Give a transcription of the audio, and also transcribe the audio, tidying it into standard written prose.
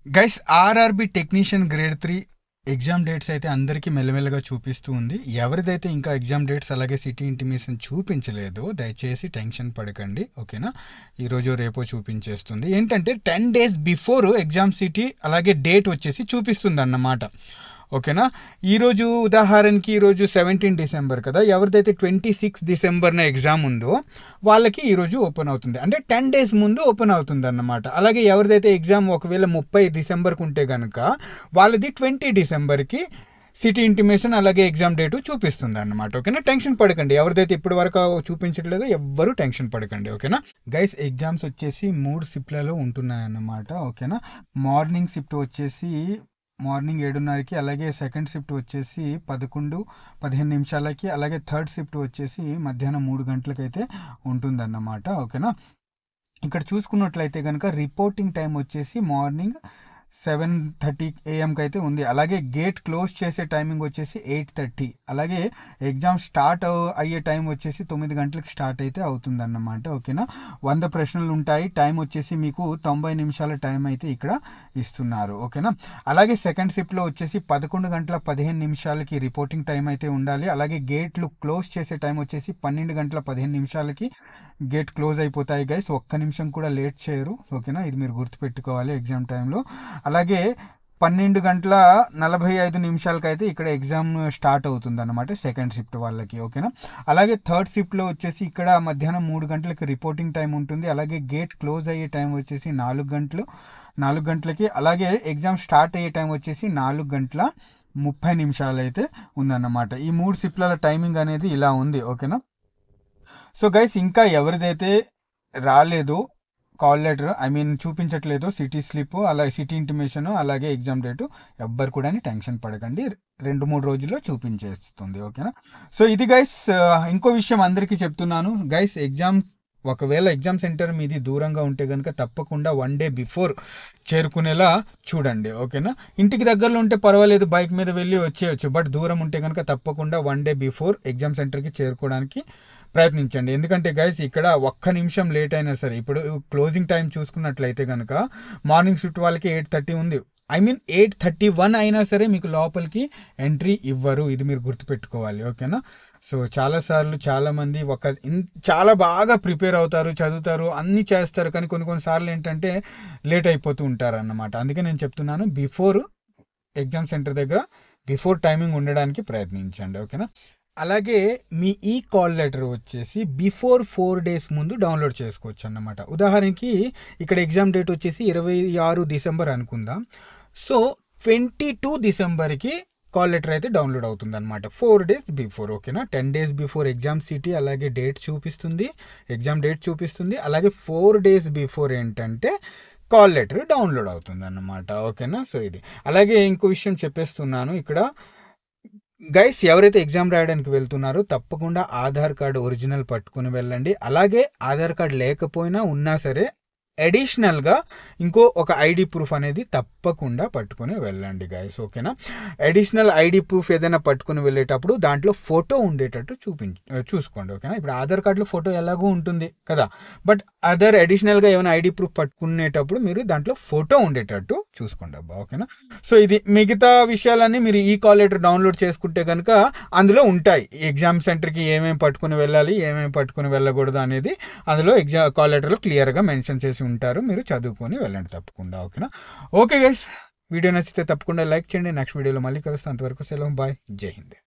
Guys RRB technician grade 3 exam dates అయితే అందరికీ మెల్లమెల్లగా చూపిస్తూ ఉంది. ఎవరిదైతే ఇంకా ఎగ్జామ్ డేట్స్ అలాగే సిటీ ఇంటిమేషన్ చూపించలేదో దయచేసి టెన్షన్ పడకండి, ఓకేనా. ఈరోజు రేపో చూపించేస్తుంది. ఏంటంటే 10 days బిఫోర్ ఎగ్జామ్ సిటీ అలాగే డేట్ వచ్చేసి చూపిస్తుంది అన్నమాట, ఓకేనా. ఈరోజు ఉదాహరణకి ఈరోజు 17 డిసెంబర్ కదా, ఎవరిదైతే 26 డిసెంబర్న ఎగ్జామ్ ఉందో వాళ్ళకి ఈరోజు ఓపెన్ అవుతుంది, అంటే 10 days ముందు ఓపెన్ అవుతుంది అన్నమాట. అలాగే ఎవరిదైతే ఎగ్జామ్ ఒకవేళ 30 డిసెంబర్కి ఉంటే కనుక వాళ్ళది 20 డిసెంబర్కి సిటీ ఇంటిమేషన్ అలాగే ఎగ్జామ్ డేటు చూపిస్తుంది అన్నమాట, ఓకేనా. టెన్షన్ పడకండి, ఎవరిదైతే ఇప్పటి వరకు చూపించట్లేదో ఎవ్వరూ టెన్షన్ పడకండి, ఓకేనా. గైస్ ఎగ్జామ్స్ వచ్చేసి 3 షిఫ్ట్లలో ఉంటున్నాయన్నమాట, ఓకేనా. మార్నింగ్ షిఫ్ట్ వచ్చేసి మార్నింగ్ 7:30కి, అలాగే సెకండ్ షిఫ్ట్ వచ్చేసి 11:15 అలాగే థర్డ్ షిఫ్ట్ వచ్చేసి మధ్యాహ్నం 3 గంటలకి అయితే ఉంటుందన్నమాట, ఓకేనా. ఇక్కడ చూసుకున్నట్లయితే కనుక రిపోర్టింగ్ టైం వచ్చేసి మార్నింగ్ 7:30 AM అయితే ఉంది. అలాగే గేట్ క్లోజ్ చేసే టైమింగ్ వచ్చేసి 8:30. అలాగే ఎగ్జామ్ స్టార్ట్ అయ్యే టైం వచ్చేసి 9 గంటలకు స్టార్ట్ అయితే అవుతుంది అన్నమాట, ఓకేనా. 100 ప్రశ్నలు ఉంటాయి. టైం వచ్చేసి మీకు 90 నిమిషాల టైం అయితే ఇక్కడ ఇస్తున్నారు, ఓకేనా. అలాగే సెకండ్ షిఫ్ట్లో వచ్చేసి 11:15 రిపోర్టింగ్ టైం అయితే ఉండాలి. అలాగే గేట్లు క్లోజ్ చేసే టైం వచ్చేసి 12:15 గేట్ క్లోజ్ అయిపోతాయి గైస్. ఒక్క నిమిషం కూడా లేట్ చేయరు, ఓకేనా. ఇది మీరు గుర్తుపెట్టుకోవాలి ఎగ్జామ్ టైంలో. అలాగే 12:45 అయితే ఇక్కడ ఎగ్జామ్ స్టార్ట్ అవుతుంది అనమాట సెకండ్ షిఫ్ట్ వాళ్ళకి, ఓకేనా. అలాగే థర్డ్ షిఫ్ట్లో వచ్చేసి ఇక్కడ మధ్యాహ్నం 3 గంటలకి రిపోర్టింగ్ టైం ఉంటుంది. అలాగే గేట్ క్లోజ్ అయ్యే టైం వచ్చేసి 4 గంటలకి. అలాగే ఎగ్జామ్ స్టార్ట్ అయ్యే టైం వచ్చేసి 4:30 అయితే ఉందన్నమాట. ఈ 3 షిఫ్ట్ల టైమింగ్ అనేది ఇలా ఉంది, ఓకేనా. సో గైస్ ఇంకా ఎవరిదైతే రాలేదు కాల్ లెటర్, చూపించట్లేదు సిటీ స్లిప్ అలాగే సిటీ ఇంటిమేషన్ అలాగే ఎగ్జామ్ డేటు, ఎవ్వరు కూడా టెన్షన్ పడకండి, 2-3 రోజుల్లో చూపించేస్తుంది, ఓకేనా. సో ఇది గైస్. ఇంకో విషయం అందరికీ చెప్తున్నాను గైస్, ఒకవేళ ఎగ్జామ్ సెంటర్ మీది దూరంగా ఉంటే కనుక తప్పకుండా 1 day బిఫోర్ చేరుకునేలా చూడండి, ఓకేనా. ఇంటికి దగ్గరలో ఉంటే పర్వాలేదు, బైక్ మీద వెళ్ళి వచ్చేయచ్చు. బట్ దూరం ఉంటే కనుక తప్పకుండా 1 day బిఫోర్ ఎగ్జామ్ సెంటర్కి చేరుకోవడానికి ప్రయత్నించండి. ఎందుకంటే గైస్ ఇక్కడ ఒక్క నిమిషం లేట్ అయినా సరే, ఇప్పుడు క్లోజింగ్ టైం చూసుకున్నట్లయితే కనుక మార్నింగ్ షిఫ్ట్ వాళ్ళకి 8:30 ఉంది, 8:31 అయినా సరే మీకు లోపలికి ఎంట్రీ ఇవ్వరు, ఇది మీరు గుర్తుపెట్టుకోవాలి, ఓకేనా. సో చాలాసార్లు చాలామంది చాలా బాగా ప్రిపేర్ అవుతారు, చదువుతారు, అన్నీ చేస్తారు, కానీ కొన్నిసార్లు ఏంటంటే లేట్ అయిపోతూ ఉంటారు అన్నమాట. అందుకే నేను చెప్తున్నాను, బిఫోర్ ఎగ్జామ్ సెంటర్ దగ్గర బిఫోర్ టైమింగ్ ఉండడానికి ప్రయత్నించండి, ఓకేనా. అలాగే మీ ఈ కాల్ లెటర్ వచ్చేసి బిఫోర్ 4 days ముందు డౌన్లోడ్ చేసుకోవచ్చు అన్నమాట. ఉదాహరణకి ఇక్కడ ఎగ్జామ్ డేట్ వచ్చేసి 26 డిసెంబర్ అనుకుందాం. సో 22 డిసెంబర్కి కాల్ లెటర్ అయితే డౌన్లోడ్ అవుతుంది అనమాట, 4 days బిఫోర్, ఓకేనా. 10 days బిఫోర్ ఎగ్జామ్ సిటీ అలాగే డేట్ చూపిస్తుంది, ఎగ్జామ్ డేట్ చూపిస్తుంది. అలాగే 4 days బిఫోర్ ఏంటంటే కాల్ లెటర్ డౌన్లోడ్ అవుతుంది అన్నమాట, ఓకేనా. సో ఇది. అలాగే ఇంకో విషయం చెప్పేస్తున్నాను ఇక్కడ గైస్, ఎవరైతే ఎగ్జామ్ రాయడానికి వెళ్తున్నారో తప్పకుండా ఆధార్ కార్డు ఒరిజినల్ పట్టుకుని వెళ్ళండి. అలాగే ఆధార్ కార్డు లేకపోయినా ఉన్నా సరే అడిషనల్గా ఇంకో ఒక ఐడి ప్రూఫ్ అనేది తప్పకుండా పట్టుకుని వెళ్ళండి గైస్, ఓకేనా. అడిషనల్ ఐడి ప్రూఫ్ ఏదైనా పట్టుకుని వెళ్ళేటప్పుడు దాంట్లో ఫోటో ఉండేటట్టు చూసుకోండి, ఓకేనా. ఇప్పుడు ఆధార్ కార్డులో ఫోటో ఎలాగో ఉంటుంది కదా, బట్ అడిషనల్గా ఏమైనా ఐడి ప్రూఫ్ పట్టుకునేటప్పుడు మీరు దాంట్లో ఫోటో ఉండేటట్టు చూసుకోండి అబ్బా, ఓకేనా. సో ఇది. మిగతా విషయాలన్నీ మీరు ఈ కాల్ లెటర్ డౌన్లోడ్ చేసుకుంటే కనుక అందులో ఉంటాయి, ఎగ్జామ్ సెంటర్కి ఏమేమి పట్టుకుని వెళ్ళాలి, ఏమేమి పట్టుకుని వెళ్ళకూడదు అనేది అందులో కాల్ లెటర్లో క్లియర్గా మెన్షన్ చేసి ఉంటారు, మీరు చదువుకొని వెళ్ళండి తప్పకుండా, ఓకేనా. ఓకే గైస్, వీడియో నచ్చితే తప్పకుండా లైక్ చేయండి. నెక్స్ట్ వీడియోలో మళ్ళీ కలుస్తాను, అంతవరకు సెలవు, బాయ్, జై హింద్.